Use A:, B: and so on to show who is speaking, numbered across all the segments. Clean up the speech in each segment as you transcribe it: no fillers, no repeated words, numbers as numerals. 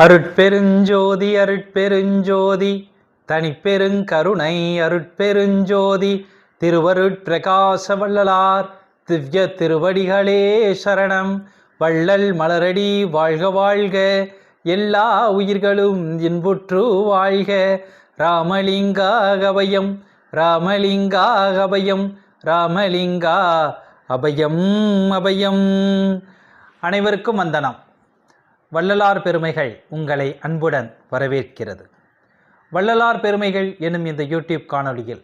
A: அருட்பெருஞ்சோதி அருட்பெருஞ்சோதி தனிப்பெருங்கருணை அருட்பெருஞ்சோதி திருவருட்பிரகாச வள்ளலார் திவ்ய திருவடிகளே சரணம். வள்ளல் மலரடி வாழ்க வாழ்க, எல்லா உயிர்களும் இன்புற்று வாழ்க. ராமலிங்கா அபயம், ராமலிங்கா அபயம், ராமலிங்கா அபயம் அபயம். அனைவருக்கும் வந்தனம். வள்ளலார் பெருமைகள் உங்களை அன்புடன் வரவேற்கிறது. வள்ளலார் பெருமைகள் எனும் இந்த யூடியூப் காணொளியில்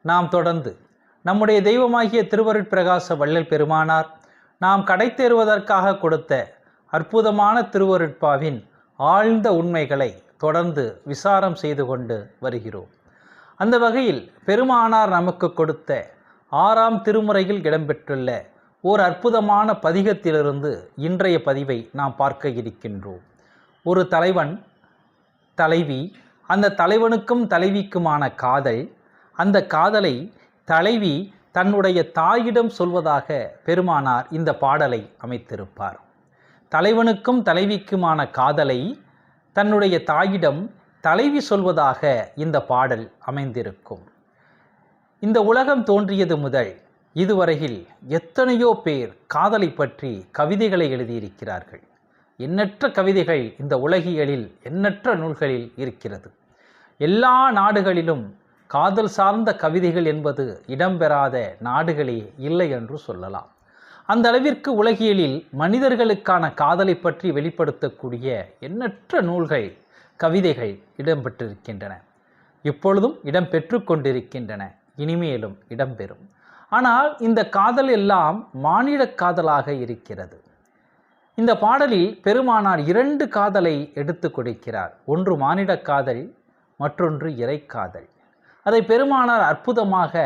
A: நாம் தொடர்ந்து நம்முடைய தெய்வமாகிய திருவருட்பிரகாச வள்ளல் பெருமானார் நாம் கடைத்தேறுவதற்காக கொடுத்த அற்புதமான திருவருட்பாவின் ஆழ்ந்த உண்மைகளை தொடர்ந்து விசாரம் செய்து கொண்டு வருகிறோம். அந்த வகையில் பெருமானார் நமக்கு கொடுத்த 6ஆம் திருமுறையில் இடம்பெற்றுள்ள ஓர் அற்புதமான பதிகத்திலிருந்து இன்றைய பதிவை நாம் பார்க்க இருக்கின்றோம். ஒரு தலைவன், தலைவி, அந்த தலைவனுக்கும் தலைவிக்குமான காதல், அந்த காதலை தலைவி தன்னுடைய தாயிடம் சொல்வதாக பெருமானார் இந்த பாடலை அமைத்திருப்பார். தலைவனுக்கும் தலைவிக்குமான காதலை தன்னுடைய தாயிடம் தலைவி சொல்வதாக இந்த பாடல் அமைந்திருக்கும். இந்த உலகம் தோன்றியது முதல் இதுவரையில் எத்தனையோ பேர் காதலை பற்றி கவிதைகளை எழுதியிருக்கிறார்கள். எண்ணற்ற கவிதைகள் இந்த உலகியலில் எண்ணற்ற நூல்களில் இருக்கிறது. எல்லா நாடுகளிலும் காதல் சார்ந்த கவிதைகள் என்பது இடம்பெறாத நாடுகளே இல்லை என்று சொல்லலாம். அந்த அளவிற்கு உலகியலில் மனிதர்களுக்கான காதலை பற்றி வெளிப்படுத்தக்கூடிய எண்ணற்ற நூல்கள், கவிதைகள் இடம்பெற்றிருக்கின்றன. இப்பொழுதும் இடம்பெற்று கொண்டிருக்கின்றன, இனிமேலும் இடம்பெறும். ஆனால் இந்த காதல் எல்லாம் மானிட காதலாக இருக்கிறது. இந்த பாடலில் பெருமானார் 2 காதலை எடுத்து கொடுக்கிறார். ஒன்று மானிட காதல், மற்றொன்று இறைக்காதல். அதை பெருமானார் அற்புதமாக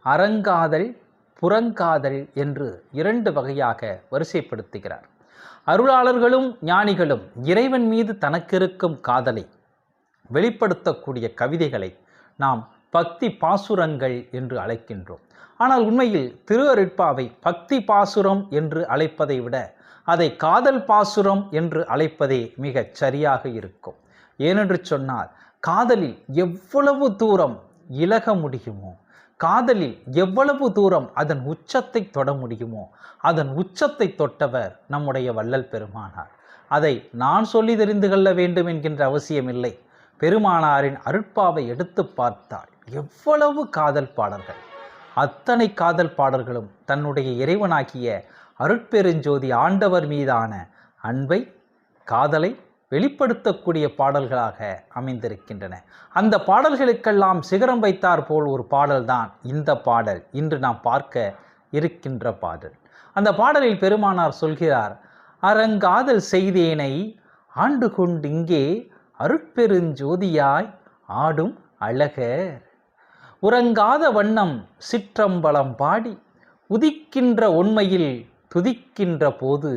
A: அறங்காதல், புறங்காதல் என்று 2 வகையாக வரிசைப்படுத்துகிறார். அருளாளர்களும் ஞானிகளும் இறைவன் மீது தனக்கிருக்கும் காதலை வெளிப்படுத்தக்கூடிய கவிதைகளை நாம் பக்தி பாசுரங்கள் என்று அழைக்கின்றோம். ஆனால் உண்மையில் திருவருட்பாவை பக்தி பாசுரம் என்று அழைப்பதை விட அதை காதல் பாசுரம் என்று அழைப்பதே மிகச் சரியாக இருக்கும். ஏனென்று சொன்னால், காதலில் எவ்வளவு தூரம் இலக முடியுமோ, காதலில் எவ்வளவு தூரம் அதன் உச்சத்தை தொட முடியுமோ, அதன் உச்சத்தை தொட்டவர் நம்முடைய வள்ளல் பெருமானார். அதை நான் சொல்லி தெரிந்து கொள்ள வேண்டும் என்கின்ற அவசியமில்லை. பெருமானாரின் அருட்பாவை எடுத்து பார்த்தால் எவ்வளவு காதல் பாடல்கள், அத்தனை காதல் பாடல்களும் தன்னுடைய இறைவனாகிய அருட்பெருஞ்சோதி ஆண்டவர் மீதான அன்பை, காதலை வெளிப்படுத்தக்கூடிய பாடல்களாக அமைந்திருக்கின்றன. அந்த பாடல்களுக்கெல்லாம் சிகரம் வைத்தார் போல் ஒரு பாடல்தான் இந்த பாடல், இன்று நாம் பார்க்க இருக்கின்ற பாடல். அந்த பாடலில் பெருமானார் சொல்கிறார், அறங்காதல் செய்தேனை ஆண்டு கொண்டிங்கே அருட்பெருஞ்சோதியாய் ஆடும் அழகர், உறங்காத வண்ணம் சிற்றம்பலம் பாடி உதிக்கின்ற உண்மையில் துதிக்கின்ற போது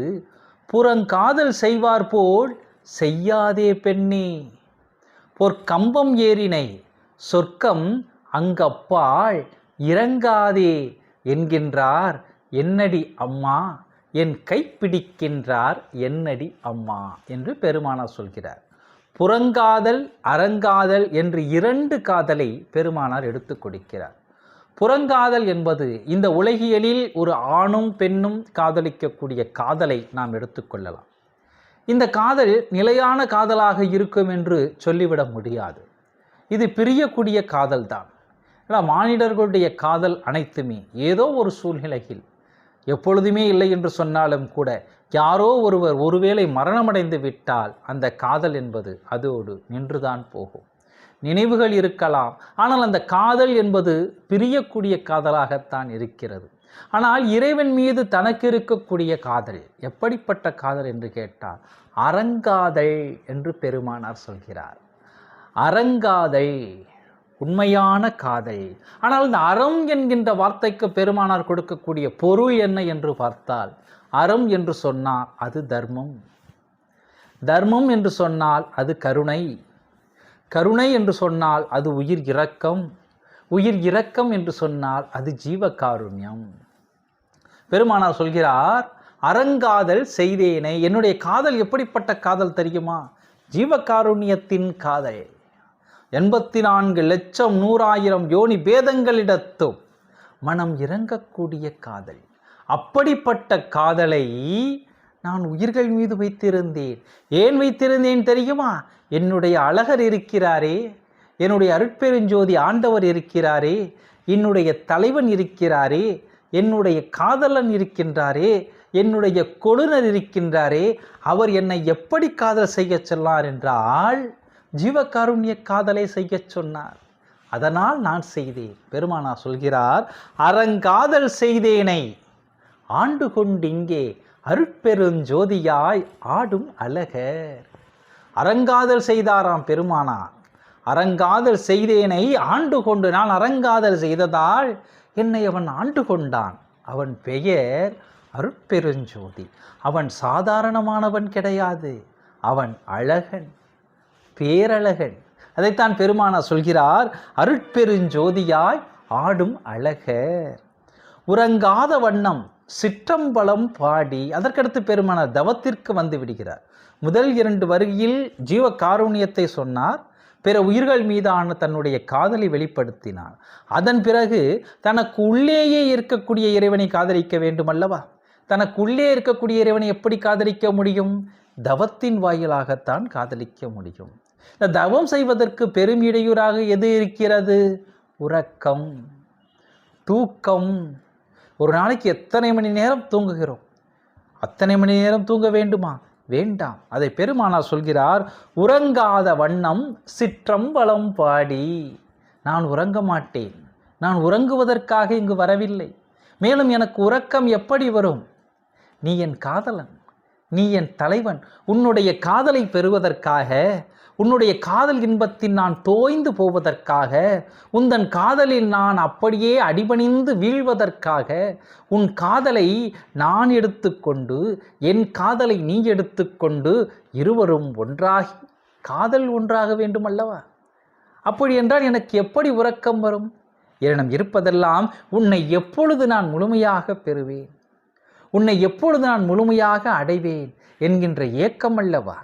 A: புறங்காதல் செய்வார் போல் செய்யாதே பெண்ணே, பொற்கம்பம் ஏறினை சொர்க்கம் அங்கப்பாள் இறங்காதே என்கின்றார் என்னடி அம்மா, என் கைப்பிடிக்கின்றார் என்னடி அம்மா என்று பெருமானார் சொல்கிறார். புறங்காதல், அறங்காதல் என்று 2 காதலை பெருமானார் எடுத்து கொடுக்கிறார். புறங்காதல் என்பது இந்த உலகியலில் ஒரு ஆணும் பெண்ணும் காதலிக்கக்கூடிய காதலை நாம் எடுத்துக்கொள்ளலாம். இந்த காதல் நிலையான காதலாக இருக்கும் என்று சொல்லிவிட முடியாது. இது பிரியக்கூடிய காதல் தான். மானிடர்களுடைய காதல் அனைத்துமே ஏதோ ஒரு சூழ்நிலையில், எப்பொழுதுமே இல்லை என்று சொன்னாலும் கூட, யாரோ ஒருவர் ஒருவேளை மரணமடைந்து விட்டால் அந்த காதல் என்பது அதோடு நின்றுதான் போகும். நினைவுகள் இருக்கலாம், ஆனால் அந்த காதல் என்பது பிரியக்கூடிய காதலாகத்தான் இருக்கிறது. ஆனால் இறைவன் மீது தனக்கு இருக்கக்கூடிய காதல் எப்படிப்பட்ட காதல் என்று கேட்டால் அறங்காதல் என்று பெருமானார் சொல்கிறார். அறங்காதல் உண்மையான காதல். ஆனால் இந்த அறம் என்கின்ற வார்த்தைக்கு பெருமானார் கொடுக்கக்கூடிய பொருள் என்ன என்று பார்த்தால், அறம் என்று சொன்னால் அது தர்மம், தர்மம் என்று சொன்னால் அது கருணை, கருணை என்று சொன்னால் அது உயிர் இரக்கம், உயிர் இரக்கம் என்று சொன்னால் அது ஜீவகாருண்யம். பெருமானார் சொல்கிறார், அறங்காதல் செய்தேனை. என்னுடைய காதல் எப்படிப்பட்ட காதல் தெரியுமா? ஜீவகாருண்யத்தின் காதல். 84 லட்சம் 100,000 யோனி பேதங்களிடத்தும் மனம் இறங்கக்கூடிய காதல். அப்படிப்பட்ட காதலை நான் உயிர்கள் மீது வைத்திருந்தேன். ஏன் வைத்திருந்தேன் தெரியுமா? என்னுடைய அழகர் இருக்கிறாரே, என்னுடைய அருட்பெருஞ்சோதி ஆண்டவர் இருக்கிறாரே, என்னுடைய தலைவன் இருக்கிறாரே, என்னுடைய காதலன் இருக்கின்றாரே, என்னுடைய கொழுனர் இருக்கின்றாரே, அவர் என்னை எப்படி காதல் செய்ய சொன்னார் என்றால் ஜீவகாருண்ய காதலை செய்ய சொன்னார். அதனால் நான் செய்தேன். பெருமானார் சொல்கிறார், அறங்காதல் செய்தேனை ஆண்டு கொண்டிங்கே அருட்பெருஞ்சோதியாய் ஆடும் அழகர். அறங்காதல் செய்தாராம் பெருமானார். அறங்காதல் செய்தேனை ஆண்டு கொண்டு, நான் அறங்காதல் செய்ததால் என்னை அவன் ஆண்டு கொண்டான். அவன் பெயர் அருட்பெருஞ்சோதி. அவன் சாதாரணமானவன் கிடையாது, அவன் அழகன், பேரழகன். அதைத்தான் பெருமானார் சொல்கிறார், அருட்பெருஞ்சோதியாய் ஆடும் அழகர். உறங்காத வண்ணம் சிற்றம்பலம் பாடி. அதற்கடுத்து பெருமானார் தவத்திற்கு வந்து விடுகிறார். முதல் 2 வரியில் ஜீவகாருண்யத்தை சொன்னார், பிற உயிர்கள் மீதான தன்னுடைய காதலை வெளிப்படுத்தினார். அதன் பிறகு தனக்கு உள்ளேயே இருக்கக்கூடிய இறைவனை காதலிக்க வேண்டும் அல்லவா? தனக்கு உள்ளே இருக்கக்கூடிய இறைவனை எப்படி காதலிக்க முடியும்? தவத்தின் வாயிலாகத்தான் காதலிக்க முடியும். இந்த தவம் செய்வதற்கு பெரும் இடையூறாக எது இருக்கிறது? உறக்கம், தூக்கம். ஒரு நாளைக்கு எத்தனை மணி நேரம் தூங்குகிறோம்? அத்தனை மணி நேரம் தூங்க வேண்டுமா? வேண்டாம். அதை பெருமானார் சொல்கிறார், உறங்காத வண்ணம் சிற்றம்பலம் பாடி. நான் உறங்க மாட்டேன். நான் உறங்குவதற்காக இங்கு வரவில்லை. மேலும் எனக்கு உறக்கம் எப்படி வரும்? நீ என் காதலன், நீ என் தலைவன். உன்னுடைய காதலை பெறுவதற்காக, உன்னுடைய காதல் இன்பத்தில் நான் தோய்ந்து போவதற்காக, உந்தன் காதலில் நான் அப்படியே அடிபணிந்து வீழ்வதற்காக, உன் காதலை நான் எடுத்துக்கொண்டு, என் காதலை நீ எடுத்துக்கொண்டு, இருவரும் ஒன்றாகி காதல் ஒன்றாக வேண்டும் அல்லவா? அப்படி என்றால் எனக்கு எப்படி உறக்கம் வரும்? என்னிடம் இருப்பதெல்லாம் உன்னை எப்பொழுது நான் முழுமையாக பெறுவேன், உன்னை எப்பொழுது நான் முழுமையாக அடைவேன் என்கின்ற ஏக்கம் அல்லவா?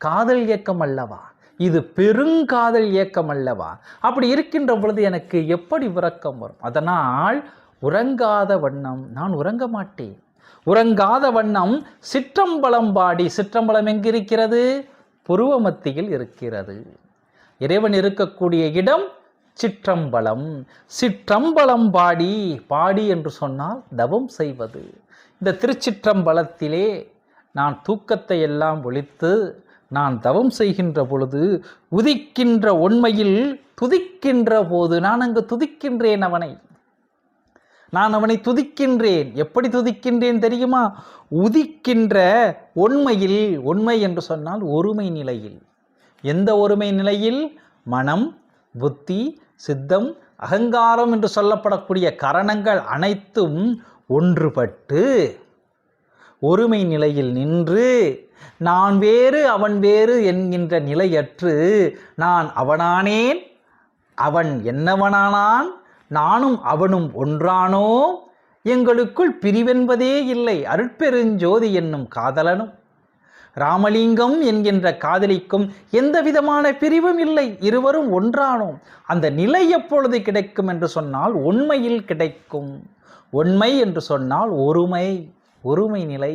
A: காதல் ஏக்கம் அல்லவா? இது பெருங்காதல் ஏக்கம் அல்லவா? அப்படி இருக்கின்ற பொழுது எனக்கு எப்படி உறக்கம் வரும்? அதனால் உறங்காத வண்ணம் நான் உறங்க மாட்டேன். உறங்காத வண்ணம் சிற்றம்பலம் பாடி. சிற்றம்பலம் எங்கிருக்கிறது? புருவ மத்தியில் இருக்கிறது. இறைவன் இருக்கக்கூடிய இடம் சிற்றம்பலம். சிற்றம்பலம் பாடி. பாடி என்று சொன்னால் தவம் செய்வது. இந்த திருச்சிற்றம்பலத்திலே நான் தூக்கத்தை எல்லாம் ஒழித்து நான் தவம் செய்கின்ற பொழுது, உதிக்கின்ற உண்மையில் துதிக்கின்ற போது நான் அங்கு துதிக்கின்றேன் அவனை. நான் அவனை துதிக்கின்றேன். எப்படி துதிக்கின்றேன் தெரியுமா? உதிக்கின்ற உண்மையில். உண்மை என்று சொன்னால் ஒருமை நிலையில். எந்த ஒருமை நிலையில்? மனம், புத்தி, சித்தம், அகங்காரம் என்று சொல்லப்படக்கூடிய கரணங்கள் அனைத்தும் ஒன்றுபட்டு ஒருமை நிலையில் நின்று, நான் வேறு அவன் வேறு என்கின்ற நிலையற்று, நான் அவனானேன், அவன் என்னவனானான், நானும் அவனும் ஒன்றானோ, எங்களுக்குள் பிரிவென்பதே இல்லை. அருட்பெருஞ்சோதி என்னும் காதலனும் ராமலிங்கம் என்கின்ற காதலிக்கும் எந்த விதமான பிரிவும் இல்லை. இருவரும் ஒன்றானோம். அந்த நிலை எப்பொழுது கிடைக்கும் என்று சொன்னால் உண்மையில் கிடைக்கும். உண்மை என்று சொன்னால் ஒருமை, ஒருமை நிலை.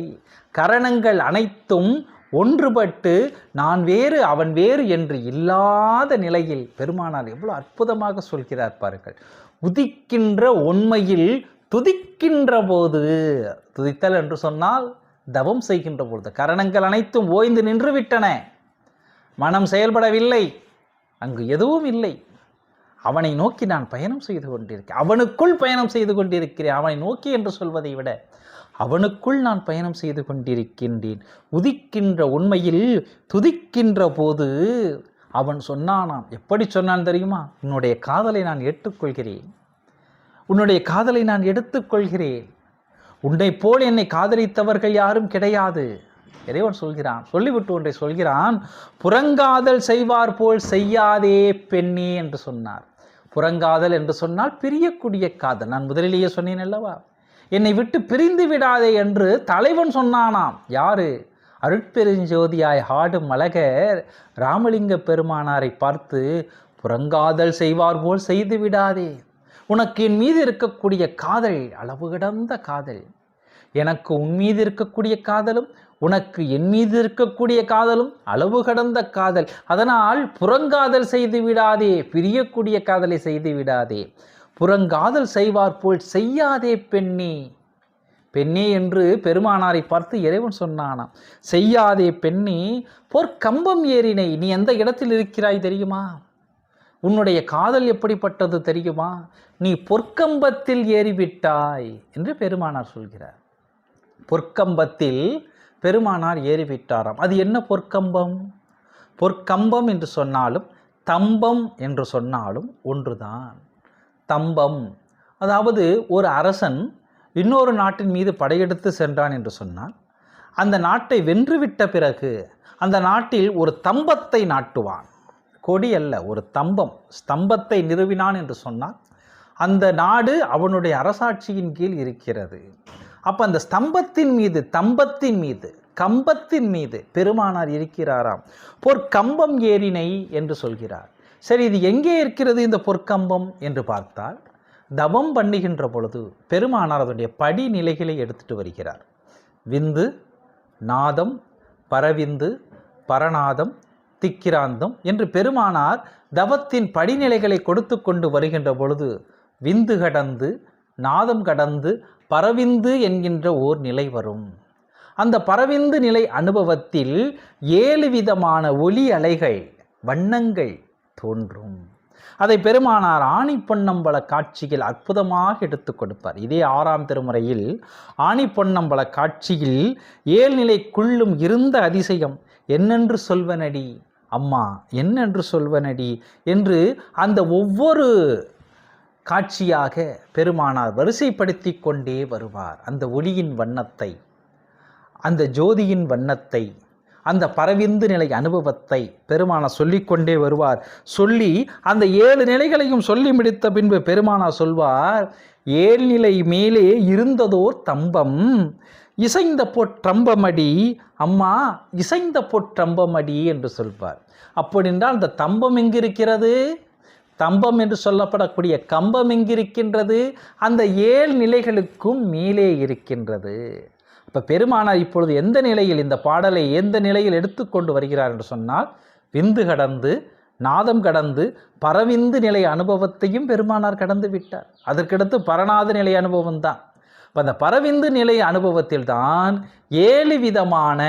A: கரணங்கள் அனைத்தும் ஒன்றுபட்டு நான் வேறு அவன் வேறு என்று இல்லாத நிலையில் பெருமானார் எவ்வளவு அற்புதமாக சொல்கிறார் பாருங்கள். உதிக்கின்ற உண்மையில் துதிக்கின்ற போது. துதித்தல் என்று சொன்னால் தவம் செய்கின்ற பொழுது கரணங்கள் அனைத்தும் ஓய்ந்து நின்று விட்டன. மனம் செயல்படவில்லை, அங்கு எதுவும் இல்லை. அவனை நோக்கி நான் பயணம் செய்து கொண்டிருக்கிறேன். அவனுக்குள் பயணம் செய்து கொண்டிருக்கிறேன். அவனை நோக்கி என்று சொல்வதை விட அவனுக்குள் நான் பயணம் செய்து கொண்டிருக்கின்றேன். உதிக்கின்ற உண்மையில் துதிக்கின்ற போது அவன் சொன்னானாம். எப்படி சொன்னான் தெரியுமா? உன்னுடைய காதலை நான் ஏற்றுக்கொள்கிறேன், உன்னுடைய காதலை நான் எடுத்துக்கொள்கிறேன். உன்னை போல் என்னை காதலித்தவர்கள் யாரும் கிடையாது. இறைவன் சொல்கிறான். சொல்லிவிட்டு ஒன்றை சொல்கிறான், புறங்காதல் செய்வார் போல் செய்யாதே பெண்ணே என்று சொன்னார். புறங்காதல் என்று சொன்னால் பிரியக்கூடிய காதல். நான் முதலிலேயே சொன்னேன் அல்லவா, என்னை விட்டு பிரிந்து விடாதே என்று தலைவன் சொன்னானாம். யாரு? அருட்பெருஞ்சோதியாய் ஆடும் அழகர் ராமலிங்க பெருமானாரை பார்த்து, புறங்காதல் செய்வார் போல் செய்து விடாதே. உனக்கு என் மீது இருக்கக்கூடிய காதல் அளவு கடந்த காதல். எனக்கு உன் மீது இருக்கக்கூடிய காதலும் உனக்கு என் மீது இருக்கக்கூடிய காதலும் அளவு கடந்த காதல். அதனால் புறங்காதல் செய்து விடாதே, பிரியக்கூடிய காதலை செய்து விடாதே. புறங்காதல் செய்வார் போல் செய்யாதே பெண்ணே. பெண்ணே என்று பெருமானாரை பார்த்து இறைவன் சொன்னானாம். செய்யாதே பெண்ணே, பொற்கம்பம் ஏறினை. நீ எந்த இடத்தில் இருக்கிறாய் தெரியுமா? உன்னுடைய காதல் எப்படிப்பட்டது தெரியுமா? நீ பொற்கம்பத்தில் ஏறிவிட்டாய் என்று பெருமானார் சொல்கிறார். பொற்கம்பத்தில் பெருமானார் ஏறிவிட்டாராம். அது என்ன பொற்கம்பம்? பொற்கம்பம் என்று சொன்னாலும் தம்பம் என்று சொன்னாலும் ஒன்றுதான். தம்பம் அதாவது ஒரு அரசன் இன்னொரு நாட்டின் மீது படையெடுத்து சென்றான் என்று சொன்னால், அந்த நாட்டை வென்றுவிட்ட பிறகு அந்த நாட்டில் ஒரு தம்பத்தை நாட்டுவான். கொடி அல்ல, ஒரு தம்பம், ஸ்தம்பத்தை நிறுவினான் என்று சொன்னால் அந்த நாடு அவனுடைய அரசாட்சியின் கீழ் இருக்கிறது. அப்போ அந்த ஸ்தம்பத்தின் மீது, தம்பத்தின் மீது, கம்பத்தின் மீது பெருமானார் இருக்கிறாராம். பொற்கம்பம் ஏறினை என்று சொல்கிறார். சரி, இது எங்கே இருக்கிறது இந்த பொற்கம்பம் என்று பார்த்தால், தவம் பண்ணுகின்ற பொழுது பெருமானார் அதனுடைய படிநிலைகளை எடுத்துட்டு வருகிறார். விந்து, நாதம், பரவிந்து, பரநாதம், திக்கிராந்தம் என்று பெருமானார் தவத்தின் படிநிலைகளை கொடுத்து கொண்டு வருகின்ற பொழுது விந்து கடந்து, நாதம் கடந்து, பரவிந்து என்கின்ற ஓர் நிலை வரும். அந்த பரவிந்து நிலை அனுபவத்தில் 7 விதமான ஒளி அலைகள், வண்ணங்கள் தோன்றும். அதை பெருமானார் ஆணி பொன்னம்பல காட்சியில் அற்புதமாக எடுத்து கொடுப்பார். இதே 6ஆம் திருமுறையில் ஆணி பொன்னம்பல காட்சியில் 7 நிலைக்குள்ளும் இருந்த அதிசயம் என்னென்று சொல்வனடி அம்மா, என்னென்று சொல்வனடி என்று அந்த ஒவ்வொரு காட்சியாக பெருமானார் வரிசைப்படுத்தி கொண்டே வருவார். அந்த ஒளியின் வண்ணத்தை, அந்த ஜோதியின் வண்ணத்தை, அந்த பரவிந்து நிலை அனுபவத்தை பெருமானார் சொல்லிக்கொண்டே வருவார். சொல்லி அந்த 7 நிலைகளையும் சொல்லி முடித்த பின்பு பெருமானார் சொல்வார், 7 நிலை மேலே இருந்ததோர் தம்பம், இசைந்த பொற்றம்பமடி அம்மா, இசைந்த பொற்றம்பமடி என்று சொல்வார். அப்படின்றால் அந்த தம்பம் எங்கிருக்கிறது? தம்பம் என்று சொல்லப்படக்கூடிய கம்பம் எங்கிருக்கின்றது? அந்த 7 நிலைகளுக்கும் மேலே இருக்கின்றது. இப்போ பெருமானார் இப்பொழுது எந்த நிலையில் இந்த பாடலை எந்த நிலையில் எடுத்துக்கொண்டு வருகிறார் என்று சொன்னால், விந்து கடந்து, நாதம் கடந்து, பரவிந்து நிலை அனுபவத்தையும் பெருமானார் கடந்து விட்டார். அதற்கடுத்து பரநாத நிலை அனுபவம் தான். இப்போ அந்த பரவிந்து நிலை அனுபவத்தில் தான் 7 விதமான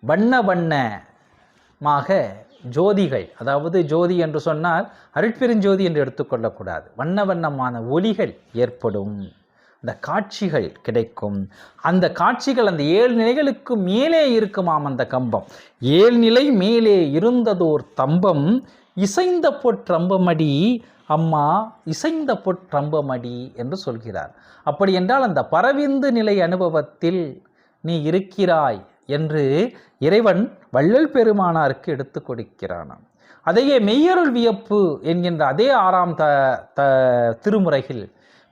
A: வண்ணமாக ஜோதிகள், அதாவது ஜோதி என்று சொன்னால் அருட்பெருஞ்சோதி என்று எடுத்துக்கொள்ளக்கூடாது, வண்ணமான ஒளிகள் ஏற்படும், அந்த காட்சிகள் கிடைக்கும். அந்த காட்சிகள் அந்த 7 நிலைகளுக்கு மேலே இருக்குமாம். அந்த கம்பம் 7 நிலை மேலே இருந்ததோர் தம்பம், இசைந்த பொற்றம்பமடி அம்மா, இசைந்த பொற்றம்பமடி என்று சொல்கிறார். அப்படி என்றால் அந்த பரவிந்து நிலை அனுபவத்தில் நீ இருக்கிறாய் என்று இறைவன் வள்ளல் பெருமானாருக்கு எடுத்து கொடுக்கிறானாம். அதையே மெய்யருள் வியப்பு என்கின்ற அதே 6ஆம் திருமுறையில்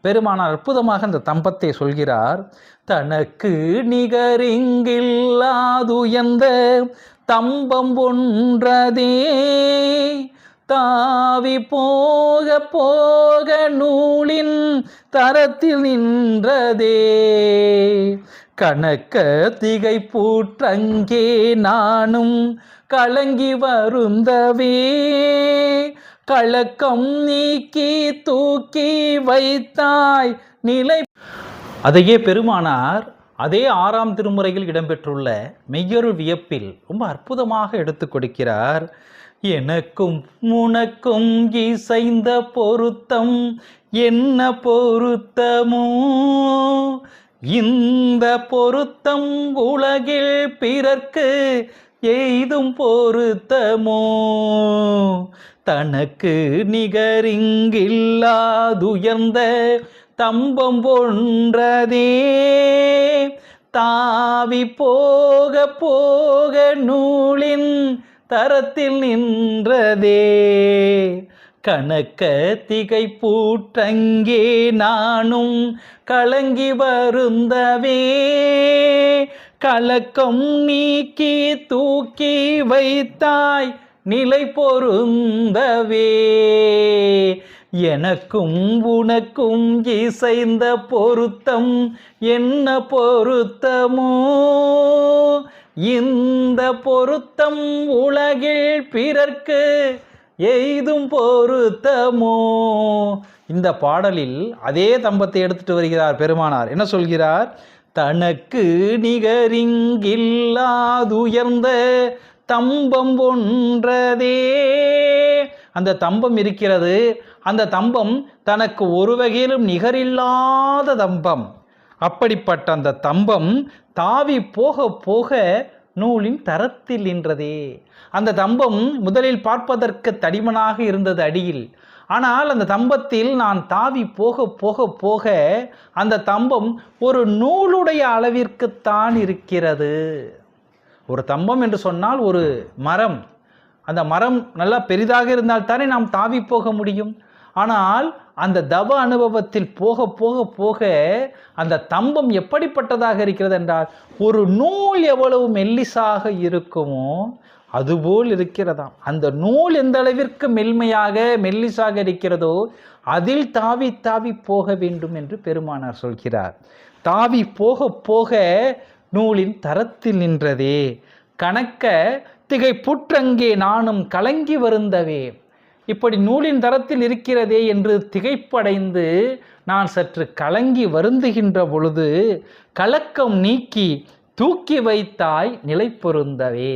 A: பெருமானார் அற்புதமாக அந்த தம்பத்தை சொல்கிறார். தனக்கு நிகரிங்கில்லாதுயர்ந்த தம்பம் ஒன்றதே, தாவி போக போக நூலின் தரத்தில் நின்றதே, கணக்க திகை பூற்றங்கே நானும் கலங்கி வருந்தவே, கலக்கம் நீக்கி தூக்கி வைத்தாய் நிலை. அதையே பெருமானார் அதே 6ஆம் திருமுறையில் இடம்பெற்றுள்ள மெய்யருள் வியப்பில் ரொம்ப அற்புதமாக எடுத்து கொடுக்கிறார். எனக்கும் உனக்கும் இசைந்த பொருத்தம் என்ன பொருத்தமோ, இந்த பொருத்தம் உலகில் பிறர்க்கு எய்தும் பொருத்தமோ, தனக்கு நிகரிங்கில்லாதுயர்ந்த தம்பம் ஒன்றதே, தாவி போக போக நூலின் தரத்தில் நின்றதே, கணக்க திகை பூற்றங்கே நானும் கலங்கி வருந்தவே, கலக்கம் நீக்கி தூக்கி வைத்தாய் நிலை பொருந்தவே. எனக்கும் உனக்கும் இசைந்த பொருத்தம் என்ன பொருத்தமோ, இந்த பொருத்தம் உலகில் பிறர்க்கு எய்தும் பொருத்தமோ. இந்த பாடலில் அதே தம்பத்தை எடுத்துட்டு வருகிறார் பெருமானார். என்ன சொல்கிறார்? தனக்கு நிகரிங்கில்லாதுயர்ந்த தம்பம் ஒன்றதே. அந்த தம்பம் இருக்கிறது, அந்த தம்பம் தனக்கு ஒரு வகையிலும் நிகரில்லாத தம்பம். அப்படிப்பட்ட அந்த தம்பம் தாவி போக போக நூலின் தரத்தில் நின்றதே. அந்த தம்பம் முதலில் பார்ப்பதற்கு தடிமனாக இருந்தது அடியில். ஆனால் அந்த தம்பத்தில் நான் தாவி போக போக போக அந்த தம்பம் ஒரு நூலுடைய அளவிற்குத்தான் இருக்கிறது. ஒரு தம்பம் என்று சொன்னால் ஒரு மரம். அந்த மரம் நல்லா பெரிதாக இருந்தால் தானே நாம் தாவி போக முடியும். ஆனால் அந்த தவ அனுபவத்தில் போக போக போக அந்த தம்பம் எப்படிப்பட்டதாக இருக்கிறது என்றால், ஒரு நூல் எவ்வளவு மெல்லிசாக இருக்குமோ அதுபோல் இருக்கிறதாம். அந்த நூல் எந்த அளவிற்கு மெல்லிசாக இருக்கிறதோ அதில் தாவி தாவி போக வேண்டும் என்று பெருமானார் சொல்கிறார். தாவி போக போக நூலின் தரத்தில் நின்றதே. கணக்க திகை புற்றங்கே நானும் கலங்கி வருந்தவே. இப்படி நூலின் தரத்தில் இருக்கிறதே என்று திகைப்படைந்து நான் சற்று கலங்கி வருந்துகின்ற பொழுது, கலக்கம் நீக்கி தூக்கி வைத்தாய் நிலை பொருந்தவே.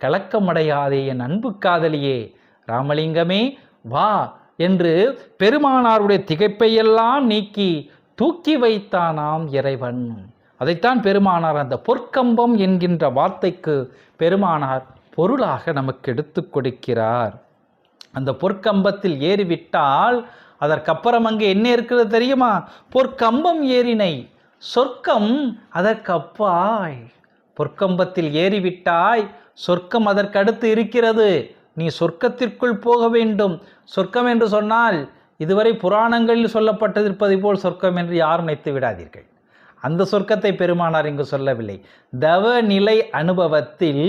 A: கலக்கமடையாதே என் அன்பு காதலியே, ராமலிங்கமே வா என்று பெருமானாருடைய திகைப்பையெல்லாம் நீக்கி தூக்கி வைத்தானாம் இறைவன். அதைத்தான் பெருமானார் அந்த பொற்கம்பம் என்கின்ற வார்த்தைக்கு பெருமானார் பொருளாக நமக்கு எடுத்து கொடுக்கிறார். அந்த பொற்கம்பத்தில் ஏறிவிட்டால் அதற்கப்புறம் அங்கே என்ன இருக்கிறது தெரியுமா? பொற்கம்பம் ஏறினை சொர்க்கம் அதற்கப்பாய். பொற்கம்பத்தில் ஏறிவிட்டாய், சொர்க்கம் அதற்கடுத்து இருக்கிறது. நீ சொர்க்கத்திற்குள் போக வேண்டும். சொர்க்கம் என்று சொன்னால் இதுவரை புராணங்களில் சொல்லப்பட்டிருப்பதை போல் சொர்க்கம் என்று யாரும் நினைத்து விடாதீர்கள். அந்த சொர்க்கத்தை பெருமானார் இங்கு சொல்லவில்லை. தவ நிலை அனுபவத்தில்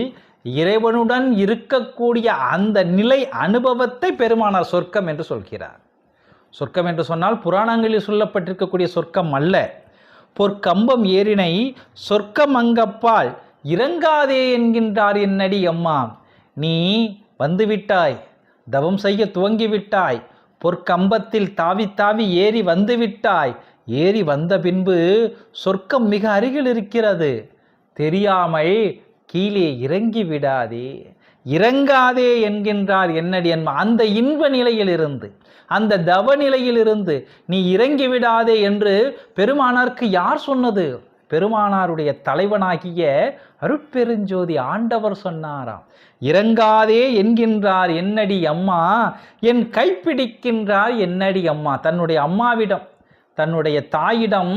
A: இறைவனுடன் இருக்கக்கூடிய அந்த நிலை அனுபவத்தை பெருமானார் சொர்க்கம் என்று சொல்கிறார். சொர்க்கம் என்று சொன்னால் புராணங்களில் சொல்லப்பட்டிருக்கக்கூடிய சொர்க்கம் அல்ல. பொற்கம்பம் ஏறினை சொர்க்கம் அங்கப்பால் இறங்காதே என்கின்றார் என்னடி அம்மா. நீ வந்துவிட்டாய், தவம் செய்ய துவங்கிவிட்டாய், பொற்கம்பத்தில் தாவி தாவி ஏறி வந்துவிட்டாய். ஏறி வந்த பின்பு சொர்க்கம் மிக அருகில் இருக்கிறது. தெரியாமல் கீழே இறங்கி விடாதே, இறங்காதே என்கின்றார் என்னடி அம்மா. அந்த இன்ப நிலையிலிருந்து, அந்த தவ நிலையிலிருந்து நீ இறங்கி விடாதே என்று பெருமானாருக்கு யார் சொன்னது? பெருமானாருடைய தலைவனாகிய அருட்பெருஞ்சோதி ஆண்டவர் சொன்னாராம். இறங்காதே என்கின்றார் என்னடி அம்மா, என் கைப்பிடிக்கின்றார் என்னடி அம்மா. தன்னுடைய அம்மாவிடம், தன்னுடைய தாயிடம்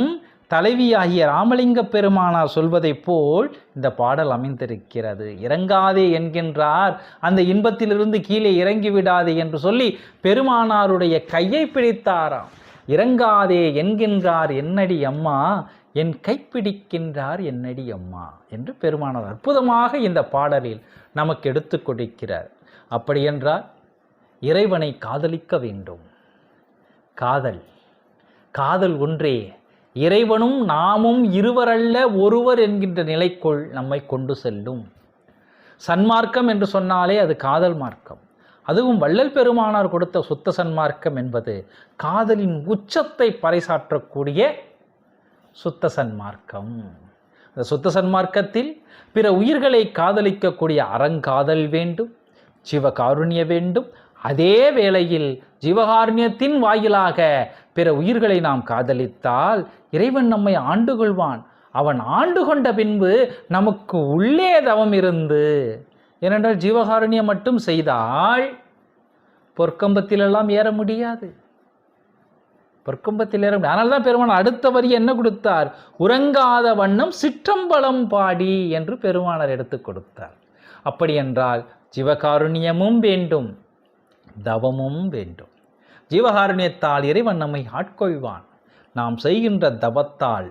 A: தலைவியாகிய ராமலிங்க பெருமானார் சொல்வதைப் போல் இந்த பாடல் அமைந்திருக்கிறது. இறங்காதே என்கின்றார், அந்த இன்பத்திலிருந்து கீழே இறங்கி விடாதே என்று சொல்லி பெருமானாருடைய கையை பிடித்தாராம். இறங்காதே என்கின்றார் என்னடி அம்மா, என் கைப்பிடிக்கின்றார் என்னடி அம்மா என்று பெருமானார் அற்புதமாக இந்த பாடலில் நமக்கு எடுத்து கொடுக்கிறார். அப்படியென்றால் இறைவனை காதலிக்க வேண்டும். காதல் ஒன்றே இறைவனும் நாமும் இருவரல்ல ஒருவர் என்கின்ற நிலைக்குள் நம்மை கொண்டு செல்லும். சன்மார்க்கம் என்று சொன்னாலே அது காதல் மார்க்கம். அதுவும் வள்ளல் பெருமானார் கொடுத்த சுத்த சன்மார்க்கம் என்பது காதலின் உச்சத்தை பறைசாற்றக்கூடிய சுத்த சன்மார்க்கம். அந்த சுத்த சன்மார்க்கத்தில் பிற உயிர்களை காதலிக்கக்கூடிய அறங்காதல் வேண்டும், சிவகாருண்ய வேண்டும். அதே வேளையில் ஜீவகாருண்யத்தின் வாயிலாக பிற உயிர்களை நாம் காதலித்தால் இறைவன் நம்மை ஆண்டு கொள்வான். அவன் ஆண்டு கொண்ட பின்பு நமக்கு உள்ளே தவம் இருந்து, ஏனென்றால் ஜீவகாருண்யம் மட்டும் செய்தால் பொற்கம்பத்திலெல்லாம் ஏற முடியாது. பொற்கம்பத்தில் ஏற முடியாது. அதனால தான் பெருமானார் அடுத்த வரி என்ன கொடுத்தார்? உறங்காத வண்ணம் சிற்றம்பலம் பாடி என்று பெருமானார் எடுத்து கொடுத்தார். அப்படி என்றால் ஜீவகாருண்யமும் வேண்டும், தவமும் வேண்டும். ஜீவகாருண்யத்தால் இறைவன் நம்மை ஆட்கொள்வான். நாம் செய்கின்ற தவத்தால்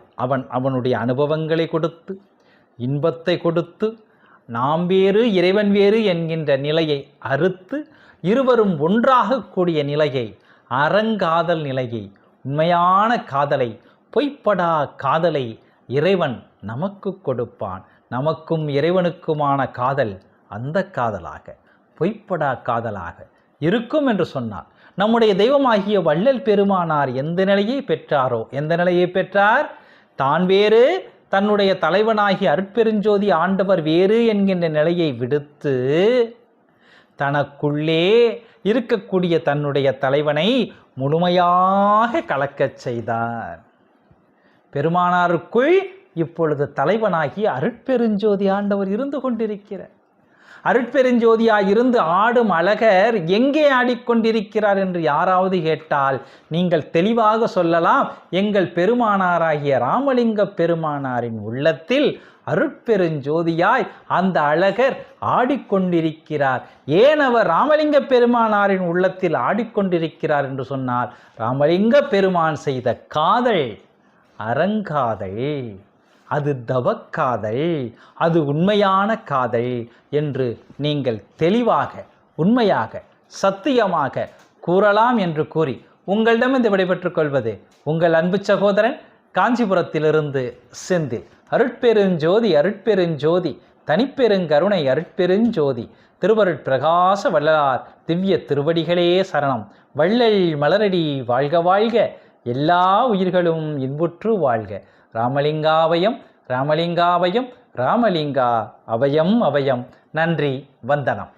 A: அவனுடைய அனுபவங்களை கொடுத்து இன்பத்தை கொடுத்து நாம் வேறு இறைவன் வேறு என்கின்ற நிலையை அறுத்து இருவரும் ஒன்றாக கூடிய நிலையை, அறங்காதல் நிலையை, உண்மையான காதலை, பொய்ப்படா காதலை இறைவன் நமக்கு கொடுப்பான். நமக்கும் இறைவனுக்குமான காதல் அந்த காதலாக, பொய்ப்படா காதலாக இருக்கும் என்று சொன்னார். நம்முடைய தெய்வமாகிய வள்ளல் பெருமானார் எந்த நிலையை பெற்றாரோ, எந்த நிலையை பெற்றார்? தான் வேறு, தன்னுடைய தலைவனாகிய அருட்பெருஞ்சோதி ஆண்டவர் வேறு என்கின்ற நிலையை விடுத்து தனக்குள்ளே இருக்கக்கூடிய தன்னுடைய தலைவனை முழுமையாக கலக்கச் செய்தார். பெருமானாருக்குள் இப்பொழுது தலைவனாகி அருட்பெருஞ்சோதி ஆண்டவர் இருந்து கொண்டிருக்கிறார். அருட்பெருஞ்சோதியாய் இருந்து ஆடும் அழகர் எங்கே ஆடிக்கொண்டிருக்கிறார் என்று யாராவது கேட்டால் நீங்கள் தெளிவாக சொல்லலாம், எங்கள் பெருமானாராகிய ராமலிங்க பெருமானாரின் உள்ளத்தில் அருட்பெருஞ்சோதியாய் அந்த அழகர் ஆடிக்கொண்டிருக்கிறார். ஏன் அவர் ராமலிங்க பெருமானாரின் உள்ளத்தில் ஆடிக்கொண்டிருக்கிறார் என்று சொன்னால், ராமலிங்க பெருமான் செய்த காதல் அறங்காதல், அது தவக்காதல், அது உண்மையான காதல் என்று நீங்கள் தெளிவாக, உண்மையாக, சத்தியமாக கூறலாம் என்று கூறி உங்களிடமிருந்து விடைபெற்றுக் கொள்வது உங்கள் அன்பு சகோதரன் காஞ்சிபுரத்திலிருந்து செந்தில். அருட்பெருஞ்சோதி அருட்பெருஞ்சோதி தனிப்பெருங்கருணை அருட்பெருஞ்சோதி திருவருட்பிரகாச வள்ளலார் திவ்ய திருவடிகளே சரணம். வள்ளல் மலரடி வாழ்க வாழ்க, எல்லா உயிர்களும் இன்புற்று வாழ்க. ராமலிங்காவயம் ராமலிங்காவயம் ராமலிங்கா அபயம் அபயம். நன்றி, வந்தனம்.